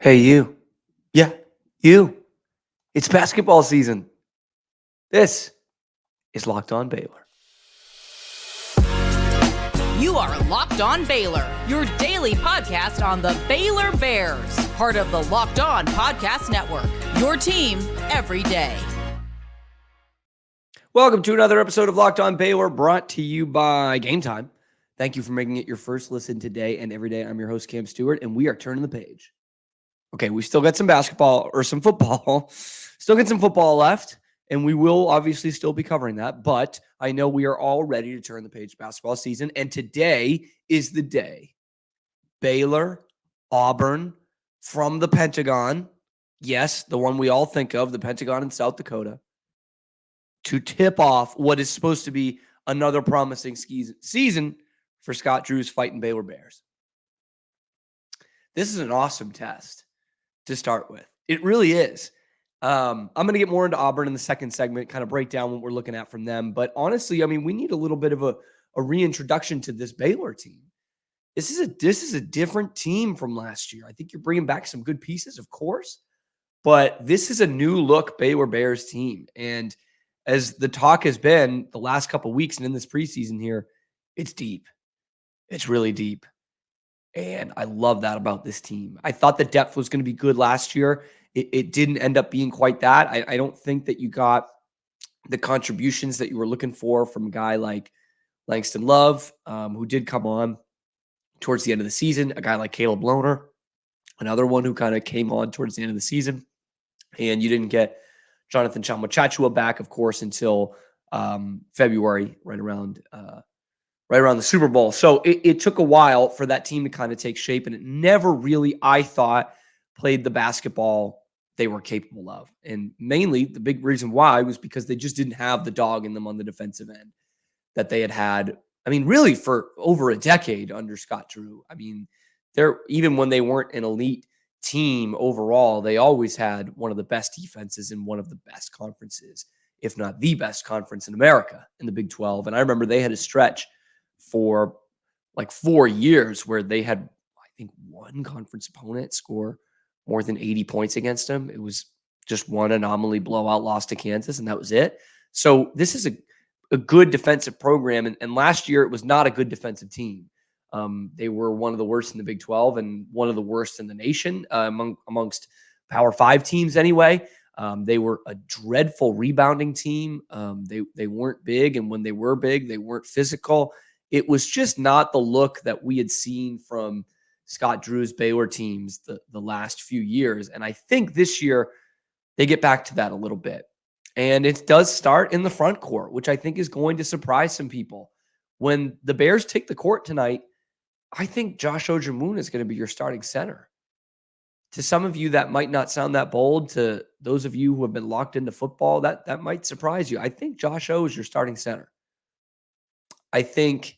Hey, you. Yeah, you. It's basketball season. This is Locked On Baylor. You are Locked On Baylor, your daily podcast on the Baylor Bears, part of the Locked On Podcast Network, your team every day. Welcome to another episode of Locked On Baylor, brought to you by Gametime. Thank you for making it your first listen today and every day. I'm your host, Cam Stewart, and we are turning the page. Okay, we still got some basketball or some football. Still got some football left, and we will obviously still be covering that. But I know we are all ready to turn the page basketball season, and today is the day. Baylor, Auburn, from the Pentagon. Yes, the one we all think of, the Pentagon in South Dakota, to tip off what is supposed to be another promising season for Scott Drew's Fighting Baylor Bears. This is an awesome test to start with. It really is. I'm going to get more into Auburn in the second segment, kind of break down what we're looking at from them. But honestly, I mean, we need a little bit of a reintroduction to this Baylor team. This is a different team from last year. I think you're bringing back some good pieces, of course, but this is a new look Baylor Bears team. And as the talk has been the last couple of weeks and in this preseason here, it's deep. It's really deep. And I love that about this team. I thought the depth was going to be good last year. It didn't end up being quite that. I don't think that you got the contributions that you were looking for from a guy like Langston Love, who did come on towards the end of the season. A guy like Caleb Lohner, another one who kind of came on towards the end of the season. And you didn't get Jonathan Tchamwa back, of course, until February, right around the Super Bowl. So it took a while for that team to kind of take shape, and it never really, I thought, played the basketball they were capable of. And mainly the big reason why was because they just didn't have the dog in them on the defensive end that they had, I mean, really for over a decade under Scott Drew. I mean, even when they weren't an elite team overall, they always had one of the best defenses in one of the best conferences, if not the best conference in America, in the Big 12. And I remember they had a stretch for like 4 years where they had, I think, one conference opponent score more than 80 points against them. It was just one anomaly blowout loss to Kansas, and that was it. So this is a good defensive program. And last year, it was not a good defensive team. They were one of the worst in the Big 12 and one of the worst in the nation amongst Power 5 teams anyway. They were a dreadful rebounding team. They weren't big, and when they were big, they weren't physical. It was just not the look that we had seen from Scott Drew's Baylor teams the last few years. And I think this year they get back to that a little bit. And it does start in the front court, which I think is going to surprise some people. When the Bears take the court tonight, I think Josh Ojemudia is going to be your starting center. To some of you, that might not sound that bold. To those of you who have been locked into football, that might surprise you. I think Josh O is your starting center. I think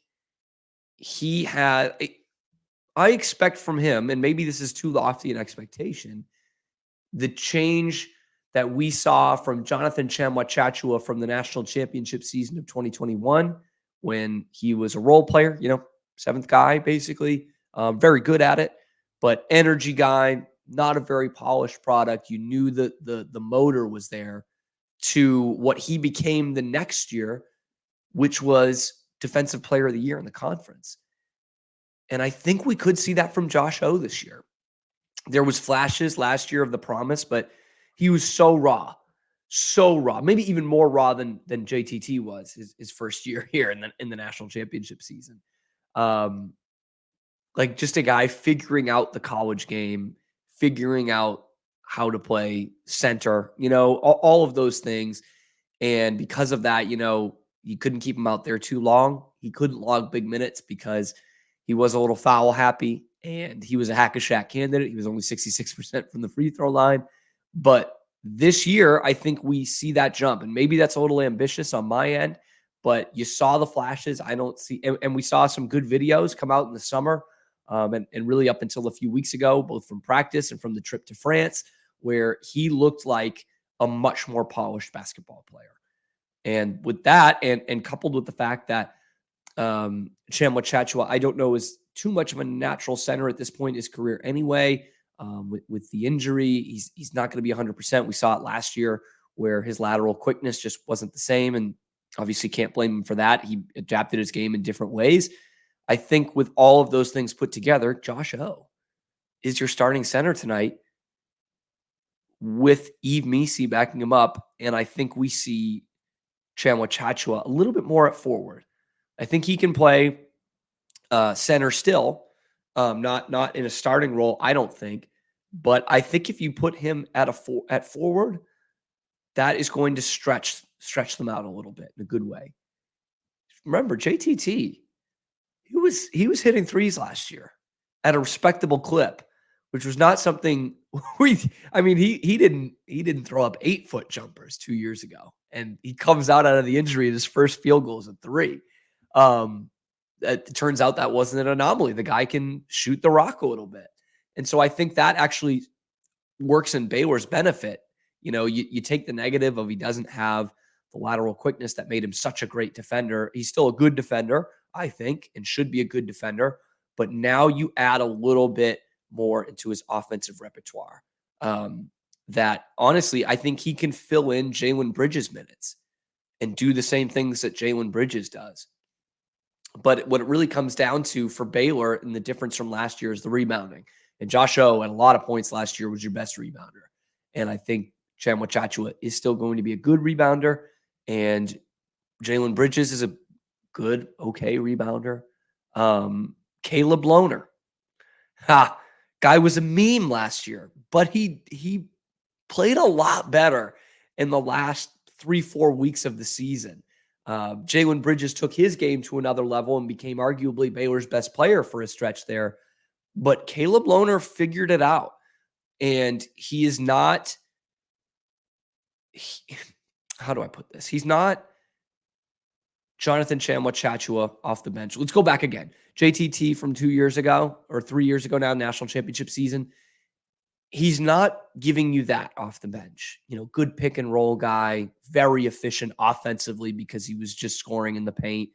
I expect from him, and maybe this is too lofty an expectation, the change that we saw from Jonathan Tchamwa from the national championship season of 2021 when he was a role player, seventh guy, basically, very good at it, but energy guy, not a very polished product. You knew that the motor was there, to what he became the next year, which was Defensive Player of the Year in the conference. And I think we could see that from Josh O this year. There was flashes last year of the promise, but he was so raw, maybe even more raw than JTT was his first year here in the national championship season. Like just a guy figuring out the college game, figuring out how to play center, all of those things. And because of that, you couldn't keep him out there too long. He couldn't log big minutes because he was a little foul happy, and he was a hack-a-shack candidate. He was only 66% from the free throw line. But this year, I think we see that jump. And maybe that's a little ambitious on my end, but you saw the flashes. I don't see, and we saw some good videos come out in the summer and really up until a few weeks ago, both from practice and from the trip to France, where he looked like a much more polished basketball player. And with that, and coupled with the fact that Tchamwa, I don't know, is too much of a natural center at this point in his career anyway. with the injury. He's not going to be 100%. We saw it last year where his lateral quickness just wasn't the same, and obviously can't blame him for that. He adapted his game in different ways. I think with all of those things put together, Josh O is your starting center tonight with Eve Misi backing him up, and I think we see Chamwa Chachua a little bit more at forward. I think he can play center still, not in a starting role, I don't think. But I think if you put him at forward, that is going to stretch them out a little bit in a good way. Remember, JTT, he was hitting threes last year at a respectable clip, which was not something he didn't throw up 8-foot jumpers 2 years ago. And he comes out of the injury and his first field goal is a 3. It turns out that wasn't an anomaly. The guy can shoot the rock a little bit. And so I think that actually works in Baylor's benefit. You take the negative of he doesn't have the lateral quickness that made him such a great defender. He's still a good defender, I think, and should be a good defender. But now you add a little bit more into his offensive repertoire. That honestly, I think he can fill in Jalen Bridges' minutes and do the same things that Jalen Bridges does. But what it really comes down to for Baylor and the difference from last year is the rebounding. And Josh O at a lot of points last year was your best rebounder. And I think Chamwa Chachua is still going to be a good rebounder. And Jalen Bridges is a good, okay rebounder. Caleb Lohner. Guy was a meme last year, but he played a lot better in the last 3-4 weeks of the season. Jalen Bridges took his game to another level and became arguably Baylor's best player for a stretch there. But Caleb Lohner figured it out. And he is not, how do I put this? He's not Jonathan Chamwa Chachua off the bench. Let's go back again. JTT from 2 years ago or 3 years ago now, national championship season. He's not giving you that off the bench. Good pick and roll guy, very efficient offensively because he was just scoring in the paint.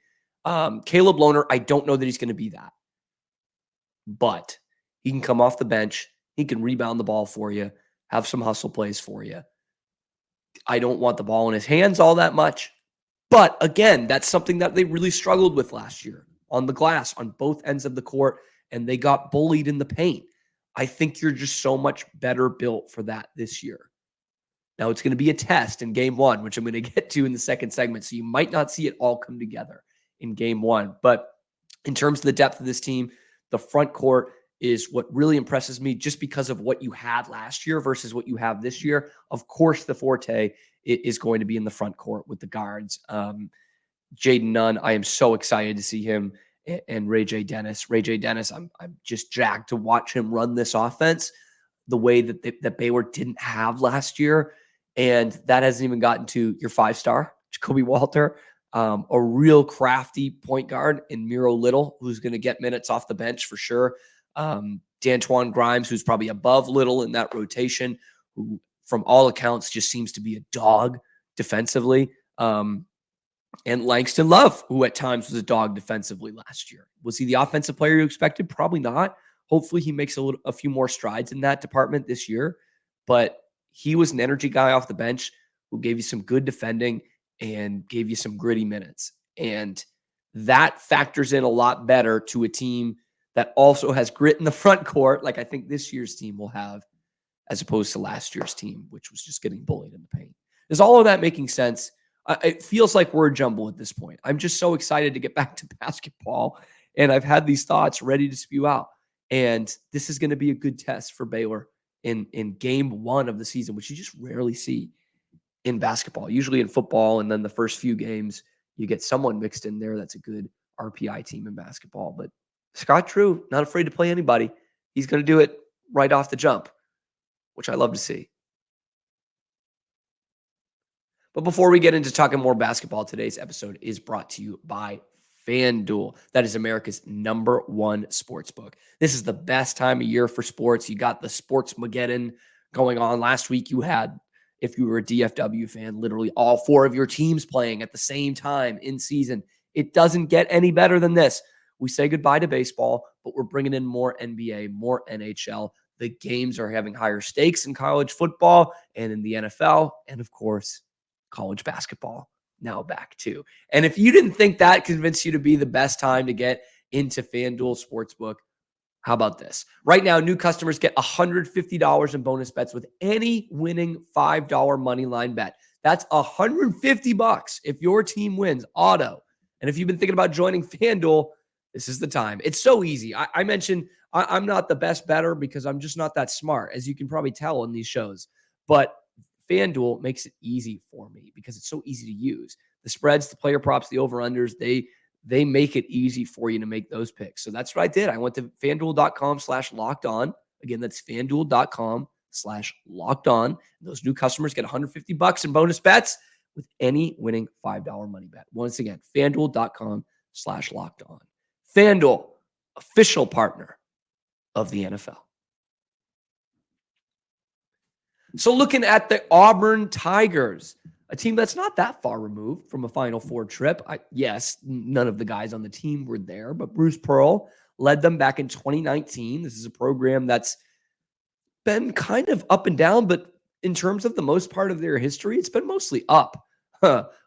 Caleb Lohner, I don't know that he's going to be that. But he can come off the bench. He can rebound the ball for you, have some hustle plays for you. I don't want the ball in his hands all that much. But again, that's something that they really struggled with last year on the glass, on both ends of the court, and they got bullied in the paint. I think you're just so much better built for that this year. Now, it's going to be a test in game 1, which I'm going to get to in the second segment, so you might not see it all come together in game 1. But in terms of the depth of this team, the front court is what really impresses me just because of what you had last year versus what you have this year. Of course, the forte is going to be in the front court with the guards. Jaden Nunn, I am so excited to see him, and Ray J. Dennis. Ray J. Dennis, I'm just jacked to watch him run this offense the way that Baylor didn't have last year. And that hasn't even gotten to your 5-star, Jacoby Walter, a real crafty point guard in Miro Little, who's going to get minutes off the bench for sure. D'Antoine Grimes, who's probably above Little in that rotation, who from all accounts just seems to be a dog defensively. And Langston Love, who at times was a dog defensively last year. Was he the offensive player you expected? Probably not. Hopefully he makes a few more strides in that department this year. But he was an energy guy off the bench who gave you some good defending and gave you some gritty minutes. And that factors in a lot better to a team that also has grit in the front court, like I think this year's team will have, as opposed to last year's team, which was just getting bullied in the paint. Is all of that making sense? It feels like we're a jumble at this point. I'm just so excited to get back to basketball, and I've had these thoughts ready to spew out. And this is going to be a good test for Baylor in game 1 of the season, which you just rarely see in basketball. Usually in football, and then the first few games, you get someone mixed in there that's a good RPI team in basketball. But Scott Drew, not afraid to play anybody. He's going to do it right off the jump, which I love to see. But before we get into talking more basketball, today's episode is brought to you by FanDuel. That is America's #1 sportsbook. This is the best time of year for sports. You got the Sportsmageddon going on. Last week you had, if you were a DFW fan, literally all 4 of your teams playing at the same time in season. It doesn't get any better than this. We say goodbye to baseball, but we're bringing in more NBA, more NHL. The games are having higher stakes in college football and in the NFL, and of course, college basketball now back too. And if you didn't think that convinced you to be the best time to get into FanDuel Sportsbook, how about this? Right now, new customers get $150 in bonus bets with any winning $5 money line bet. That's $150 if your team wins auto. And if you've been thinking about joining FanDuel, this is the time. It's so easy. I mentioned I'm not the best bettor because I'm just not that smart, as you can probably tell in these shows. But FanDuel makes it easy for me because it's so easy to use. The spreads, the player props, the over-unders, they make it easy for you to make those picks. So that's what I did. I went to FanDuel.com/locked-on. Again, that's FanDuel.com/locked-on. Those new customers get $150 in bonus bets with any winning $5 money bet. Once again, FanDuel.com/locked-on. FanDuel, official partner of the NFL. So looking at the Auburn Tigers, a team that's not that far removed from a Final Four trip. Yes, none of the guys on the team were there, but Bruce Pearl led them back in 2019. This is a program that's been kind of up and down, but in terms of the most part of their history, it's been mostly up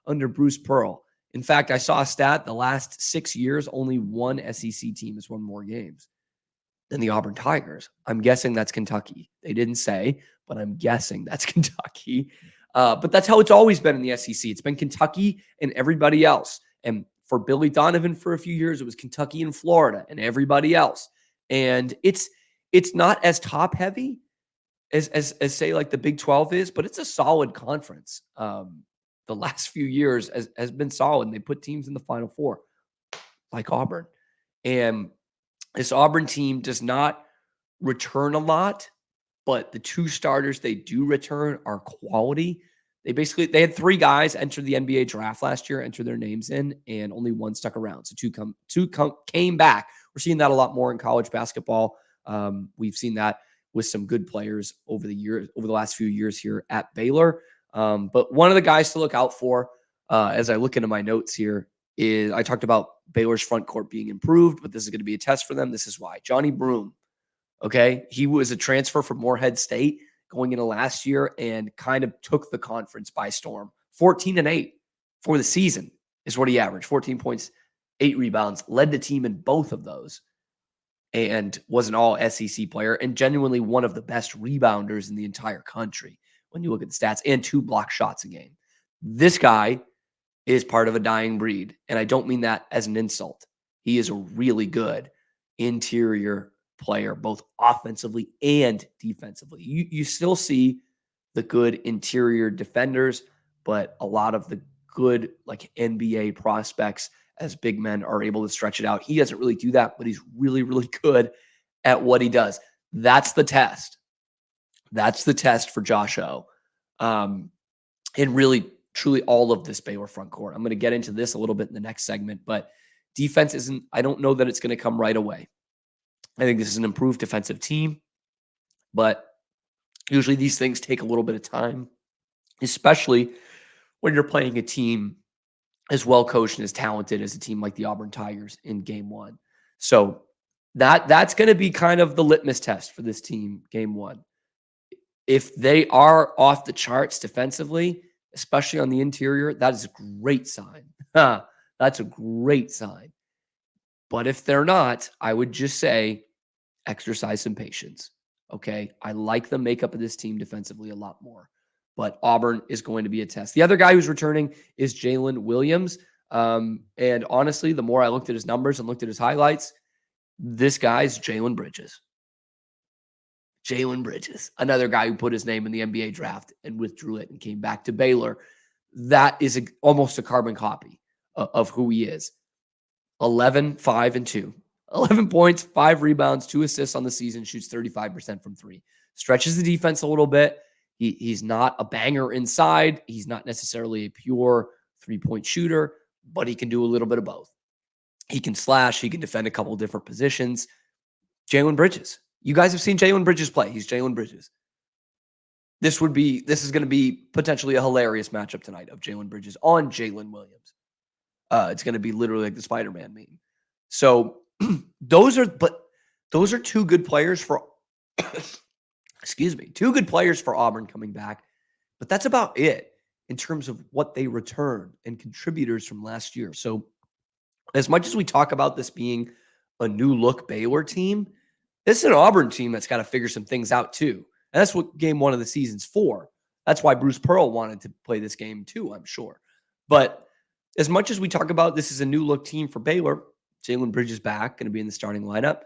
under Bruce Pearl. In fact, I saw a stat, the last 6 years, only one SEC team has won more games than the Auburn Tigers. I'm guessing that's Kentucky. They didn't say, but I'm guessing that's Kentucky. But that's how it's always been in the SEC. It's been Kentucky and everybody else. And for Billy Donovan for a few years, it was Kentucky and Florida and everybody else. And it's not as top heavy as say like the Big 12 is, but it's a solid conference. The last few years has been solid. And they put teams in the Final Four like Auburn. And this Auburn team does not return a lot, but the two starters they do return are quality. They had 3 guys enter the NBA draft last year, enter their names in, and only one stuck around. So two came back. We're seeing that a lot more in college basketball. We've seen that with some good players over the last few years here at Baylor. But one of the guys to look out for, as I look into my notes here, is I talked about Baylor's front court being improved, but this is going to be a test for them. This is why. Johnny Broome. Okay. He was a transfer from Morehead State going into last year and kind of took the conference by storm. 14-8 for the season is what he averaged. 14 points, 8 rebounds, led the team in both of those, and was an all SEC player and genuinely one of the best rebounders in the entire country when you look at the stats, and 2 block shots a game. This guy is part of a dying breed. And I don't mean that as an insult. He is a really good interior player, both offensively and defensively. You still see the good interior defenders, but a lot of the good like NBA prospects as big men are able to stretch it out. He doesn't really do that, but he's really, really good at what he does. That's the test. That's the test for Josh O. And really, truly all of this Baylor front court. I'm going to get into this a little bit in the next segment, but defense I don't know that it's going to come right away. I think this is an improved defensive team, but usually these things take a little bit of time, especially when you're playing a team as well coached and as talented as a team like the Auburn Tigers in game 1. So that's going to be kind of the litmus test for this team game 1. If they are off the charts defensively, especially on the interior, that is a great sign. That's a great sign. But if they're not, I would just say exercise some patience. Okay. I like the makeup of this team defensively a lot more, but Auburn is going to be a test. The other guy who's returning is Jalen Williams. And honestly, the more I looked at his numbers and looked at his highlights, this guy's Jalen Bridges. Jalen Bridges, another guy who put his name in the NBA draft and withdrew it and came back to Baylor. That is almost a carbon copy of who he is. 11, 5, and 2. 11 points, 5 rebounds, 2 assists on the season, shoots 35% from 3. Stretches the defense a little bit. He's not a banger inside. He's not necessarily a pure 3-point shooter, but he can do a little bit of both. He can slash. He can defend a couple of different positions. Jalen Bridges. You guys have seen Jalen Bridges play. He's Jalen Bridges. This is going to be potentially a hilarious matchup tonight of Jalen Bridges on Jalen Williams. It's going to be literally like the Spider-Man meme. So those are 2 good players for Two good players for Auburn coming back, but that's about it in terms of what they return and contributors from last year. So as much as we talk about this being a new look Baylor team, this is an Auburn team that's got to figure some things out too. And that's what game one of the season's for. That's why Bruce Pearl wanted to play this game too, I'm sure. But as much as we talk about this is a new look team for Baylor, Jalen Bridges back, going to be in the starting lineup.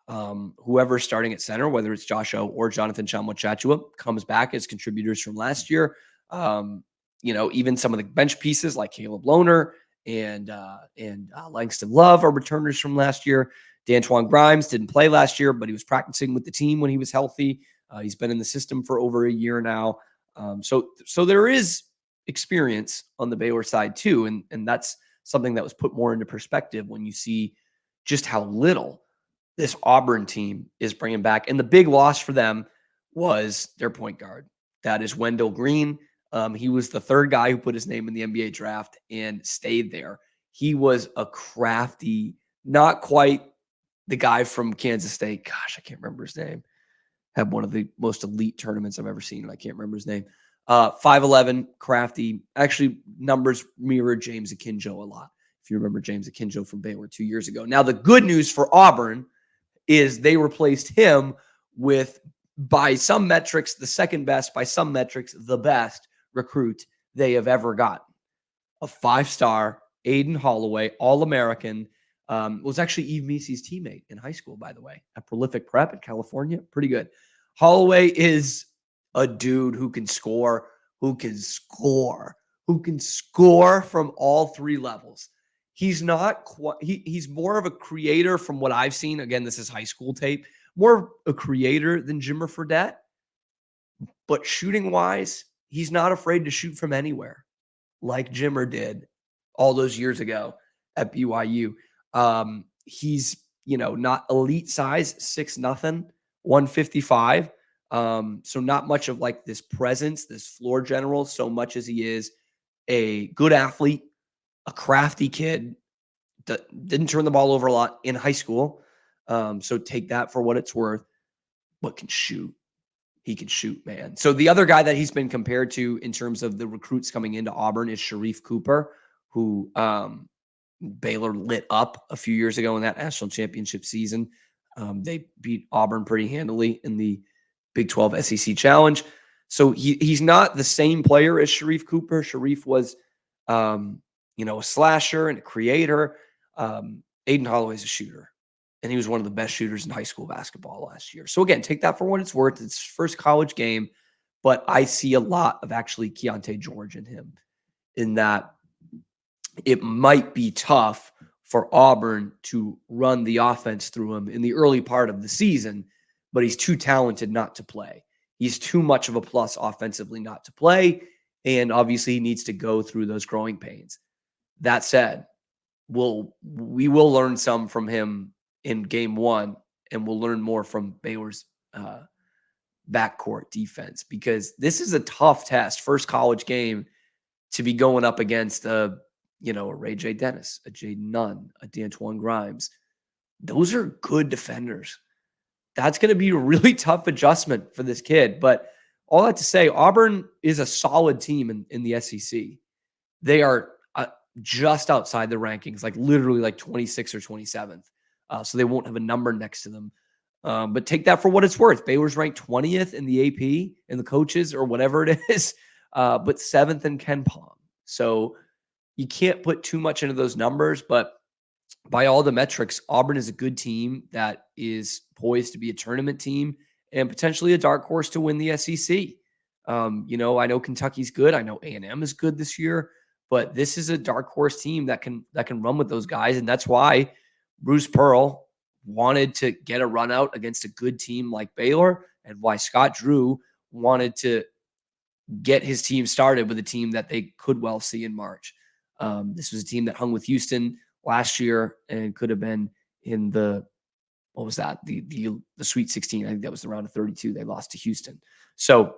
Whoever's starting at center, whether it's Josh O or Jonathan Tchamwa-Tchatchoua, comes back as contributors from last year. Even some of the bench pieces like Caleb Lohner and Langston Love are returners from last year. D'Antoine Grimes didn't play last year, but he was practicing with the team when he was healthy. He's been in the system for over a year now. So there is experience on the Baylor side too. And that's something that was put more into perspective when you see just how little this Auburn team is bringing back. And the big loss for them was their point guard. That is Wendell Green. He was the third guy who put his name in the NBA draft and stayed there. He was a crafty, not quite the guy from Kansas State. Gosh, I can't remember his name. Had one of the most elite tournaments I've ever seen, and I can't remember his name. 5'11", crafty. Actually, numbers mirror James Akinjo a lot. If you remember James Akinjo from Baylor 2 years ago. Now, the good news for Auburn is they replaced him with, by some metrics, the second best, by some metrics, the best recruit they have ever gotten. A 5-star, Aiden Holloway, All-American, was actually Eve Meese's teammate in high school, by the way, at Prolific Prep in California. Pretty good. Holloway is a dude who can score from all three levels. He's not quite, he's more of a creator from what I've seen. Again, this is high school tape. More a creator than Jimmer Fredette. But shooting wise, he's not afraid to shoot from anywhere like Jimmer did all those years ago at BYU. He's, not elite size, 6'0", 155. So not much of like this presence, this floor general, so much as he is a good athlete, a crafty kid that didn't turn the ball over a lot in high school. So take that for what it's worth, but can shoot. He can shoot, man. So the other guy that he's been compared to in terms of the recruits coming into Auburn is Sharif Cooper, who Baylor lit up a few years ago in that national championship season. They beat Auburn pretty handily in the Big 12 SEC Challenge. So he's not the same player as Sharif Cooper. Sharif was, a slasher and a creator. Aiden Holloway is a shooter, and he was one of the best shooters in high school basketball last year. So again, take that for what it's worth. It's his first college game, but I see a lot of actually Keontae George in him, in that it might be tough for Auburn to run the offense through him in the early part of the season, but he's too talented not to play. He's too much of a plus offensively not to play, and obviously he needs to go through those growing pains. That said, we will learn some from him in game one, and we'll learn more from Baylor's backcourt defense, because this is a tough test, first college game, to be going up against a Ray J. Dennis, a Jaden Nunn, a D'Antoine Grimes. Those are good defenders. That's going to be a really tough adjustment for this kid. But all that to say, Auburn is a solid team in the SEC. They are just outside the rankings, like literally like 26th or 27th. So they won't have a number next to them. But take that for what it's worth. Baylor's ranked 20th in the AP in the coaches or whatever it is, but 7th in Ken Palm. So you can't put too much into those numbers, but by all the metrics, Auburn is a good team that is poised to be a tournament team and potentially a dark horse to win the SEC. I know Kentucky's good. I know A&M is good this year, but this is a dark horse team that can run with those guys. And that's why Bruce Pearl wanted to get a run out against a good team like Baylor, and why Scott Drew wanted to get his team started with a team that they could well see in March. This was a team that hung with Houston last year and could have been in the Sweet 16. I think that was the round of 32. They lost to Houston. So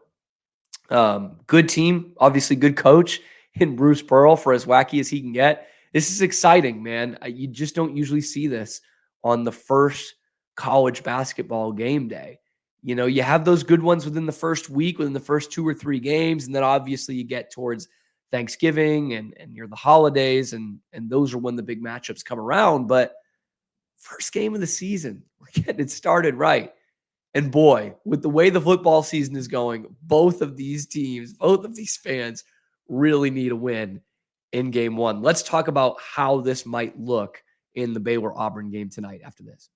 good team, obviously good coach in Bruce Pearl, for as wacky as he can get. This is exciting, man. You just don't usually see this on the first college basketball game day. You have those good ones within the first week, within the first 2 or 3 games. And then obviously you get towards Thanksgiving and near the holidays. And those are when the big matchups come around. But first game of the season, we're getting it started right. And boy, with the way the football season is going, both of these teams, both of these fans really need a win in game 1. Let's talk about how this might look in the Baylor-Auburn game tonight after this.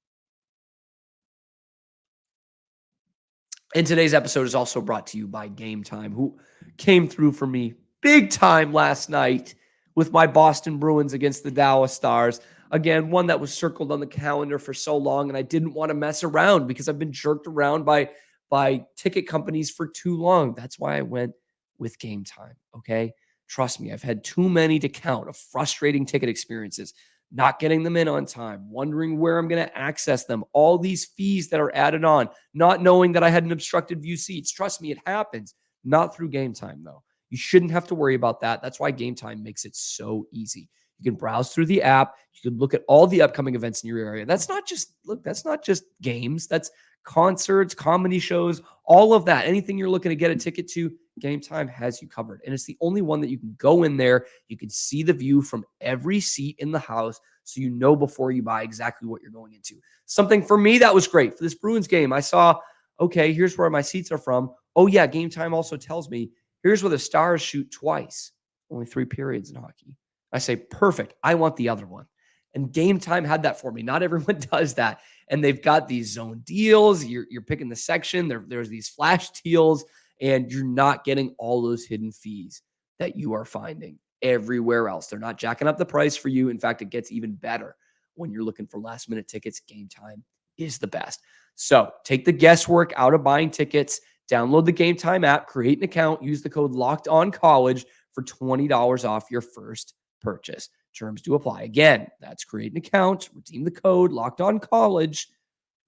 And today's episode is also brought to you by Gametime, who came through for me big time last night with my Boston Bruins against the Dallas Stars. Again, one that was circled on the calendar for so long, and I didn't want to mess around because I've been jerked around by ticket companies for too long. That's why I went with Gametime, okay? Trust me, I've had too many to count of frustrating ticket experiences, not getting them in on time, wondering where I'm going to access them, all these fees that are added on, not knowing that I had an obstructed view seats. Trust me, it happens. Not through Gametime, though. You shouldn't have to worry about that. That's why Gametime makes it so easy. You can browse through the app. You can look at all the upcoming events in your area. That's not just games. That's concerts, comedy shows, all of that. Anything you're looking to get a ticket to, Gametime has you covered. And it's the only one that you can go in there. You can see the view from every seat in the house, so you know before you buy exactly what you're going into. Something for me that was great. For this Bruins game, I saw, okay, here's where my seats are from. Oh yeah, Gametime also tells me, here's where the Stars shoot twice. Only 3 periods in hockey. I say, perfect. I want the other one. And Gametime had that for me. Not everyone does that. And they've got these zone deals. You're picking the section. There's these flash deals, and you're not getting all those hidden fees that you are finding everywhere else. They're not jacking up the price for you. In fact, it gets even better when you're looking for last-minute tickets. Gametime is the best. So take the guesswork out of buying tickets. Download the Gametime app, create an account, use the code LOCKEDONCollege for $20 off your first purchase. Terms do apply. Again, that's create an account, redeem the code LOCKEDONCollege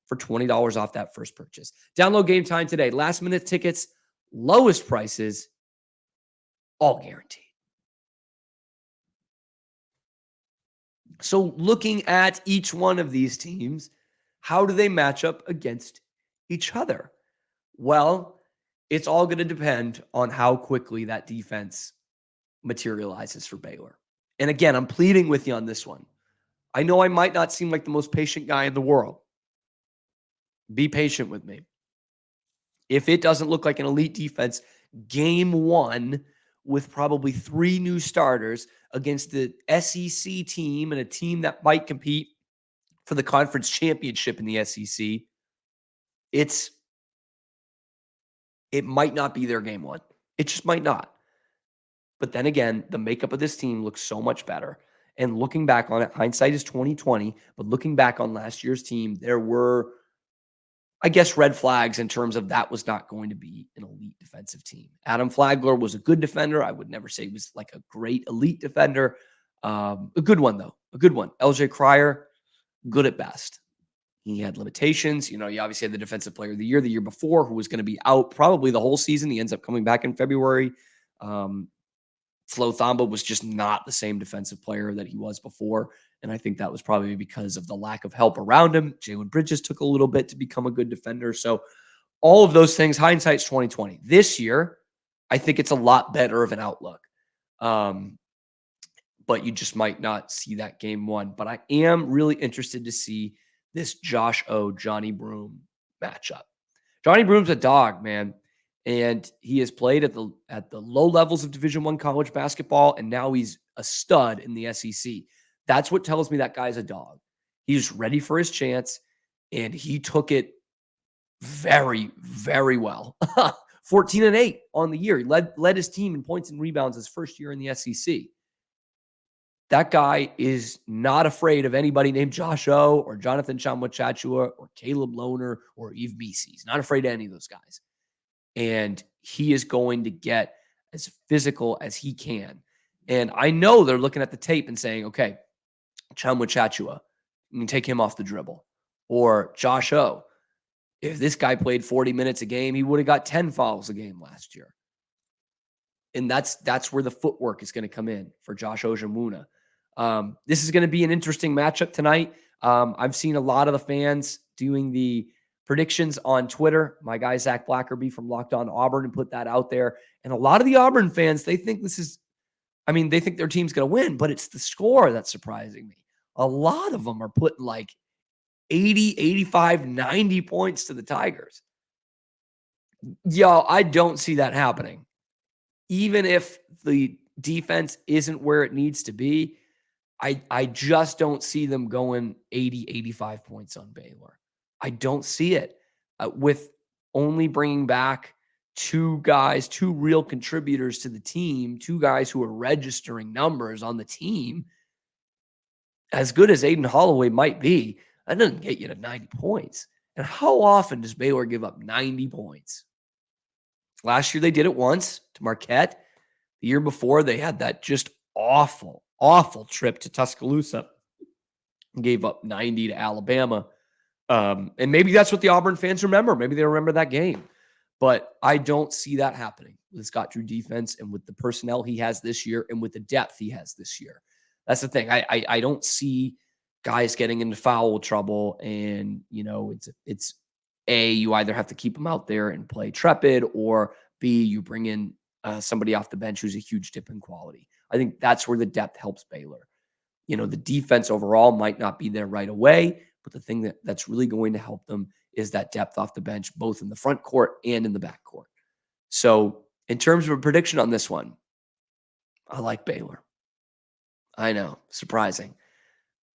for $20 off that first purchase. Download Gametime today. Last minute tickets, lowest prices, all guaranteed. So looking at each one of these teams, how do they match up against each other? Well, it's all going to depend on how quickly that defense materializes for Baylor. And again, I'm pleading with you on this one. I know I might not seem like the most patient guy in the world. Be patient with me. If it doesn't look like an elite defense, game 1 with probably 3 new starters against the SEC team and a team that might compete for the conference championship in the SEC, it might not be their game 1. It just might not. But then again, the makeup of this team looks so much better. And looking back on it, hindsight is 2020, but looking back on last year's team, there were, I guess, red flags in terms of that was not going to be an elite defensive team. Adam Flagler was a good defender. I would never say he was like a great elite defender. A good one, though. A good one. LJ Cryer, good at best. He had limitations. You obviously had the defensive player of the year before, who was going to be out probably the whole season. He ends up coming back in February. Flo Thamba was just not the same defensive player that he was before. And I think that was probably because of the lack of help around him. Jalen Bridges took a little bit to become a good defender. So all of those things, hindsight's 2020. This year, I think it's a lot better of an outlook. But you just might not see that game 1. But I am really interested to see this Josh O, Johnny Broome matchup. Johnny Broome's a dog, man. And he has played at the low levels of Division I college basketball, and now he's a stud in the SEC. That's what tells me that guy's a dog. He's ready for his chance, and he took it very, very well. 14-8 on the year. He led his team in points and rebounds his first year in the SEC. That guy is not afraid of anybody named Josh O or Jonathan Chamwa-Chachua or Caleb Lohner or Yves Missi. He's not afraid of any of those guys. And he is going to get as physical as he can. And I know they're looking at the tape and saying, okay, Chamwa-Chachua, you can take him off the dribble. Or Josh O, if this guy played 40 minutes a game, he would have got 10 fouls a game last year. And that's where the footwork is going to come in for Josh Ojamuna. This is going to be an interesting matchup tonight. I've seen a lot of the fans doing the predictions on Twitter. My guy, Zach Blackerby from Locked On Auburn, and put that out there. And a lot of the Auburn fans, they think they think their team's going to win, but it's the score that's surprising me. A lot of them are putting like 80, 85, 90 points to the Tigers. Yo, I don't see that happening. Even if the defense isn't where it needs to be, I just don't see them going 80, 85 points on Baylor. I don't see it. With only bringing back two real contributors to the team, two guys who are registering numbers on the team, as good as Aiden Holloway might be, that doesn't get you to 90 points. And how often does Baylor give up 90 points? Last year they did it once to Marquette. The year before they had that just awful trip to Tuscaloosa and gave up 90 to Alabama. And maybe that's what the Auburn fans remember. Maybe they remember that game. But I don't see that happening with Scott Drew defense and with the personnel he has this year and with the depth he has this year. That's the thing. I don't see guys getting into foul trouble. And, it's A, you either have to keep them out there and play trepid, or B, you bring in somebody off the bench who's a huge dip in quality. I think that's where the depth helps Baylor. The defense overall might not be there right away, but the thing that's really going to help them is that depth off the bench, both in the front court and in the back court. So in terms of a prediction on this one, I like Baylor. I know, surprising.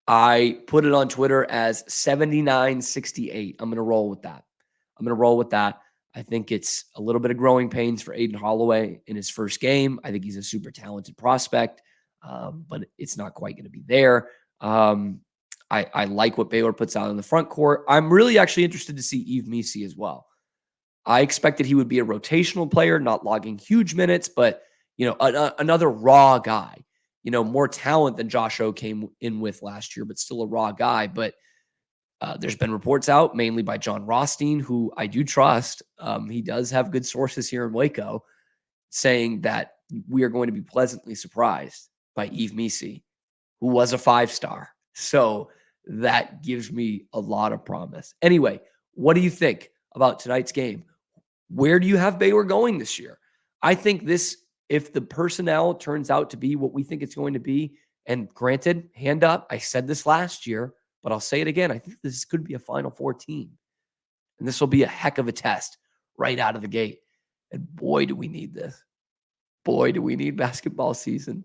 I put it on Twitter as 79-68. I'm going to roll with that. I think it's a little bit of growing pains for Aiden Holloway in his first game. I think he's a super talented prospect, but it's not quite going to be there. I like what Baylor puts out in the front court. I'm really actually interested to see Yves Missi as well. I expected he would be a rotational player, not logging huge minutes, but another raw guy. More talent than Josh O came in with last year, but still a raw guy. But there's been reports out, mainly by John Rothstein, who I do trust. He does have good sources here in Waco, saying that we are going to be pleasantly surprised by Yves Missi, who was a 5-star. So that gives me a lot of promise. Anyway, what do you think about tonight's game? Where do you have Baylor going this year? I think if the personnel turns out to be what we think it's going to be, and granted, hand up, I said this last year, but I'll say it again. I think this could be a Final Four team. And this will be a heck of a test right out of the gate. And boy, do we need this. Boy, do we need basketball season.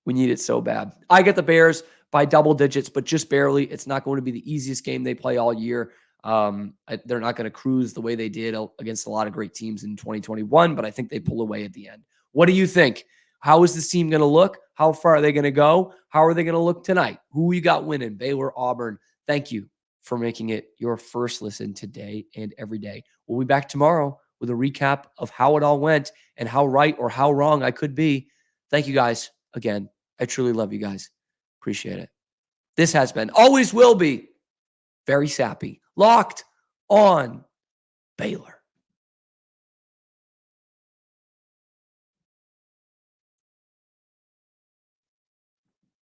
We need it so bad. I get the Bears by double digits, but just barely. It's not going to be the easiest game they play all year. They're not going to cruise the way they did against a lot of great teams in 2021, but I think they pull away at the end. What do you think? How is this team going to look? How far are they going to go? How are they going to look tonight? Who you got winning? Baylor, Auburn. Thank you for making it your first listen today and every day. We'll be back tomorrow with a recap of how it all went and how right or how wrong I could be. Thank you guys again. I truly love you guys. Appreciate it. This has been, always will be, very sappy, Locked On Baylor.